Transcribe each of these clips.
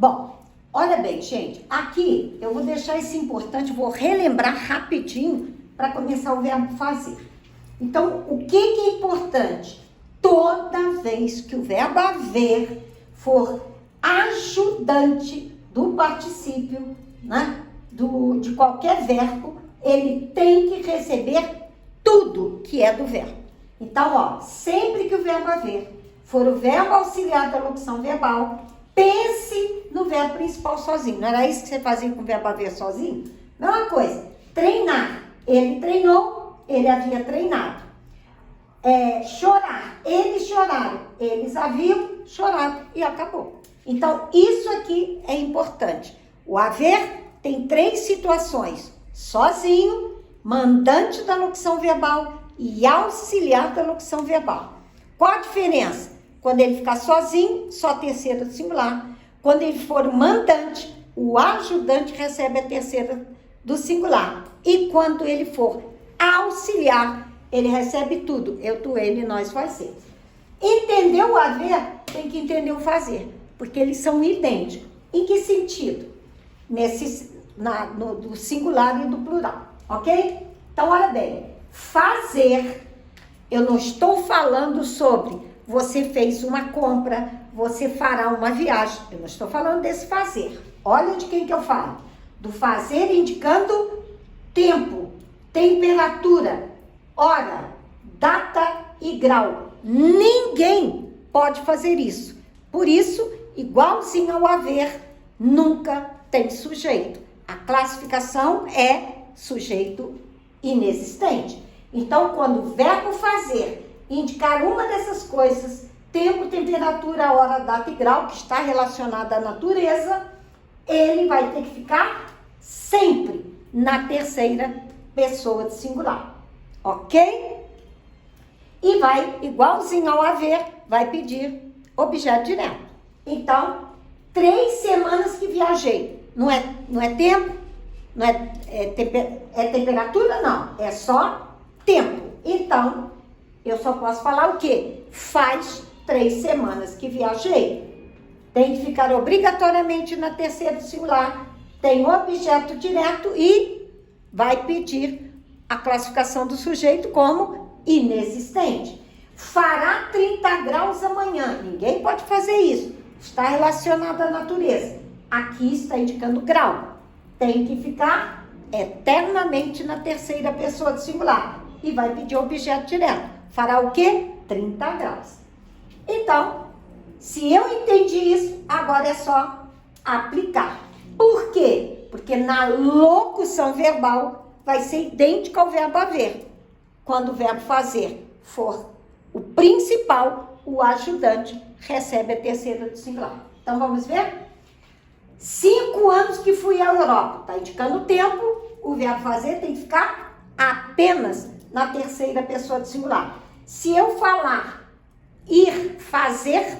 Bom, olha bem, gente, aqui eu vou deixar isso importante, vou relembrar rapidinho para começar o verbo fazer. Então, o que é importante? Toda vez que o verbo haver for ajudante do particípio, né, de qualquer verbo, ele tem que receber tudo que é do verbo. Então, ó, sempre que o verbo haver for o verbo auxiliar da locução verbal, pense no verbo principal sozinho. Não era isso que você fazia com o verbo haver sozinho? Mesma coisa. Treinar. Ele treinou, ele havia treinado. Chorar. Eles choraram. Eles haviam chorado. E acabou. Então, isso aqui é importante. O haver tem 3 situações. Sozinho, mandante da locução verbal e auxiliar da locução verbal. Qual a diferença? Quando ele ficar sozinho, só a terceira do singular. Quando ele for mandante, o ajudante recebe a terceira do singular. E quando ele for auxiliar, ele recebe tudo. Eu, tu, ele, nós, você. Entendeu o haver? Tem que entender o fazer. Porque eles são idênticos. Em que sentido? Do singular e do plural. Ok? Então, olha bem. Fazer, eu não estou falando sobre você fez uma compra, você fará uma viagem. Eu não estou falando desse fazer. Olha de quem que eu falo. Do fazer indicando tempo, temperatura, hora, data e grau. Ninguém pode fazer isso. Por isso, igualzinho ao haver, nunca tem sujeito. A classificação é sujeito inexistente. Então, quando o verbo fazer indicar uma dessas coisas, tempo, temperatura, hora, data e grau, que está relacionado à natureza, ele vai ter que ficar sempre na terceira pessoa de singular. Ok? E vai, igualzinho ao haver, vai pedir objeto direto. Então, 3 semanas que viajei. Não é tempo? Não é temperatura? Não. É só tempo. Então, eu só posso falar o quê? Faz 3 semanas que viajei. Tem que ficar obrigatoriamente na terceira do singular. Tem objeto direto e vai pedir a classificação do sujeito como inexistente. Fará 30 graus amanhã. Ninguém pode fazer isso. Está relacionado à natureza. Aqui está indicando grau. Tem que ficar eternamente na terceira pessoa do singular. E vai pedir objeto direto. Fará o quê? 30 graus. Então, se eu entendi isso, agora é só aplicar. Por quê? Porque na locução verbal vai ser idêntico ao verbo haver. Quando o verbo fazer for o principal, o ajudante recebe a terceira do singular. Então, vamos ver? 5 anos que fui à Europa. Está indicando o tempo, o verbo fazer tem que ficar apenas na terceira pessoa do singular. Se eu falar ir fazer,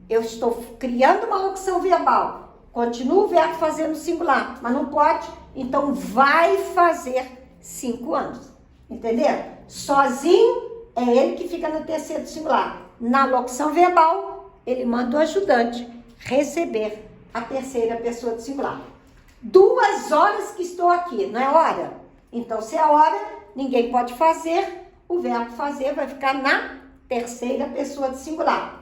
eu estou criando uma locução verbal. Continua o verbo fazer no singular, mas não pode, então vai fazer 5 anos. Entenderam? Sozinho é ele que fica na terceira do singular. Na locução verbal, ele manda o ajudante receber a terceira pessoa do singular. 2 horas que estou aqui, não é hora? Então, se é hora, ninguém pode fazer, o verbo fazer vai ficar na terceira pessoa do singular.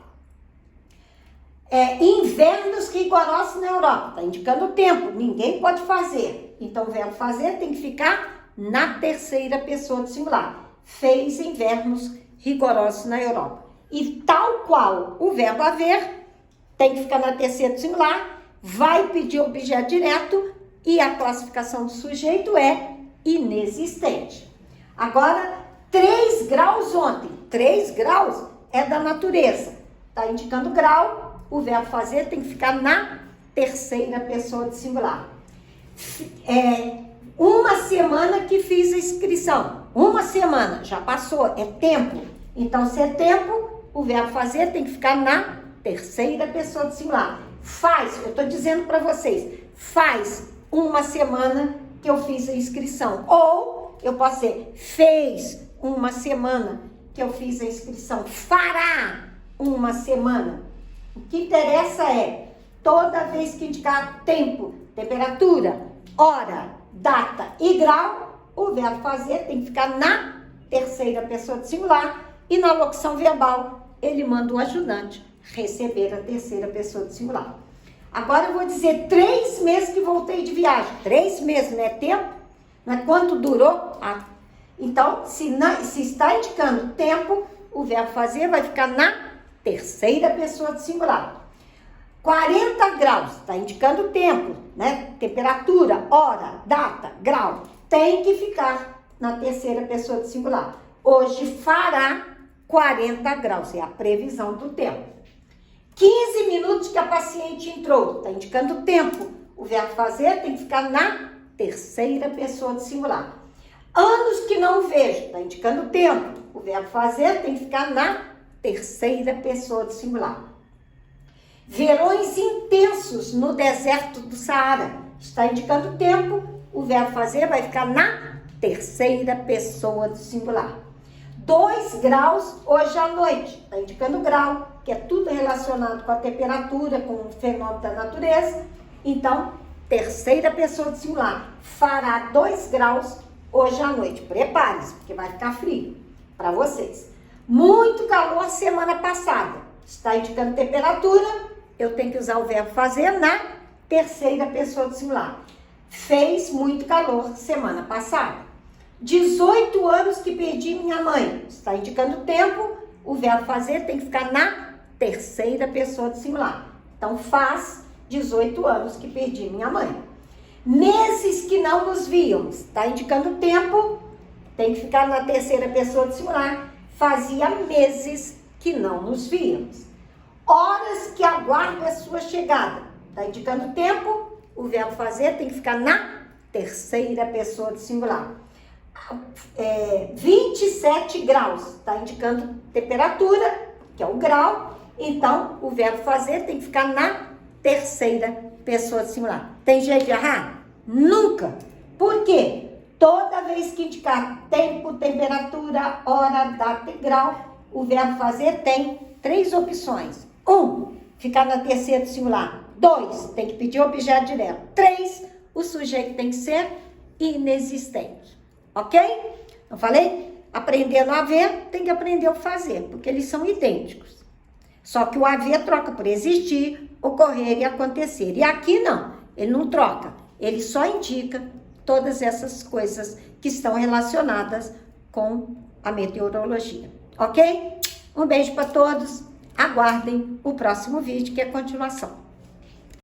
Invernos rigorosos na Europa, está indicando o tempo, ninguém pode fazer. Então, o verbo fazer tem que ficar na terceira pessoa do singular. Fez invernos rigorosos na Europa. E tal qual o verbo haver, tem que ficar na terceira do singular, vai pedir objeto direto e a classificação do sujeito é inexistente. Agora, 3 graus ontem. 3 graus é da natureza. Está indicando grau, o verbo fazer tem que ficar na terceira pessoa do singular. 1 semana que fiz a inscrição. 1 semana, já passou, é tempo. Então, se é tempo, o verbo fazer tem que ficar na terceira pessoa do singular. Faz, eu estou dizendo para vocês, faz 1 semana que eu fiz a inscrição. Ou eu posso dizer, fez 1 semana que eu fiz a inscrição. Fará 1 semana. O que interessa é toda vez que indicar tempo, temperatura, hora, data e grau, o verbo fazer tem que ficar na terceira pessoa do singular e na locução verbal ele manda o ajudante receber a terceira pessoa do singular. Agora eu vou dizer 3 meses que voltei de viagem. 3 meses não é tempo? Não é quanto durou? Então, se está indicando tempo, o verbo fazer vai ficar na terceira pessoa do singular. 40 graus, está indicando tempo, né? Temperatura, hora, data, grau. Tem que ficar na terceira pessoa do singular. Hoje fará 40 graus, é a previsão do tempo. 15 minutos que a paciente entrou, está indicando tempo. O verbo fazer tem que ficar na terceira pessoa do singular. Anos que não vejo, está indicando tempo. O verbo fazer tem que ficar na terceira pessoa do singular. Verões intensos no deserto do Saara, está indicando tempo. O verbo fazer vai ficar na terceira pessoa do singular. 2 graus hoje à noite, está indicando grau, que é tudo relacionado com a temperatura, com o fenômeno da natureza. Então, terceira pessoa do singular, fará 2 graus hoje à noite. Prepare-se, porque vai ficar frio para vocês. Muito calor semana passada, está indicando temperatura, eu tenho que usar o verbo fazer na terceira pessoa do singular. Fez muito calor semana passada. 18 anos que perdi minha mãe, está indicando tempo, o verbo fazer tem que ficar na terceira pessoa do singular. Então, faz 18 anos que perdi minha mãe. Meses que não nos víamos, está indicando tempo, tem que ficar na terceira pessoa do singular. Fazia meses que não nos víamos. Horas que aguardo a sua chegada, está indicando tempo, o verbo fazer tem que ficar na terceira pessoa do singular. 27 graus, está indicando temperatura, que é o grau, então o verbo fazer tem que ficar na terceira pessoa do singular. Tem jeito de errar? Nunca! Por quê? Toda vez que indicar tempo, temperatura, hora, data e grau, o verbo fazer tem 3 opções. 1, ficar na terceira do singular. 2, tem que pedir objeto direto. 3, o sujeito tem que ser inexistente. Ok? Eu falei? Aprendendo a ver, tem que aprender o fazer, porque eles são idênticos. Só que o haver troca por existir, ocorrer e acontecer. E aqui não, ele não troca. Ele só indica todas essas coisas que estão relacionadas com a meteorologia. Ok? Um beijo para todos. Aguardem o próximo vídeo, que é a continuação.